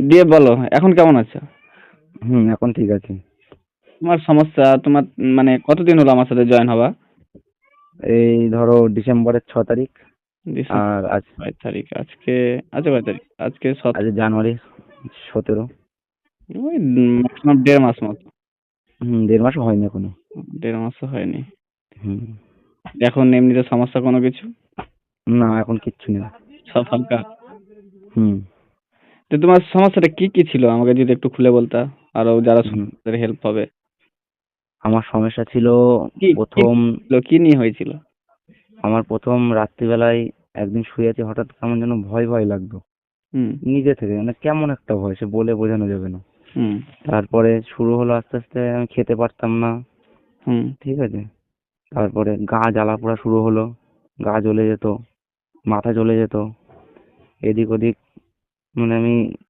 দিয়ে বলো এখন কেমন আছো? এখন ঠিক আছে। তোমার সমস্যা তোমার মানে কতদিন হলো আমার সাথে জয়েন হবা? এই ধরো ডিসেম্বরের 6 তারিখ। ডিসেম্বর আর আজ 6 তারিখ আজকে। আচ্ছা, কয় তারিখ আজকে? আজ জানুয়ারি 17। ওই ম্যাক্সিমাম 1.5 মাস মতো। 1.5 মাসও হয়নি এখনো। 1.5 মাসও হয়নি। হুম। এখন এমনিতে সমস্যা কোনো কিছু? না, এখন কিচ্ছু নেই। সব হালকা? হুম। তো তোমার সমস্যাটা কি কি ছিল আমাকে যদি একটু খুলে বলতা, আরো যারা হুম। শুনবে তাদের হেল্প হবে। আমার সমস্যা ছিল কি কি প্রথম ছিল, কি নিয়ে হয়েছিল? আমার প্রথম রাত্রিবেলায় একদিন শুয়ে আছি, হঠাৎ কেমন যেন ভয় ভয় লাগতো। হুম। নিজে থেকে মানে কেমন একটা ভয়, সে বলে বোঝানো যাবে না। হুম। তারপরে শুরু হলো আস্তে আস্তে, আমি খেতে পারতাম না। হুম। ঠিক আছে। তারপরে গা জ্বালা পোড়া শুরু হলো, গা জ্বলে যেত, মাথা জ্বলে যেত, এদিক ওদিক। মানে আমি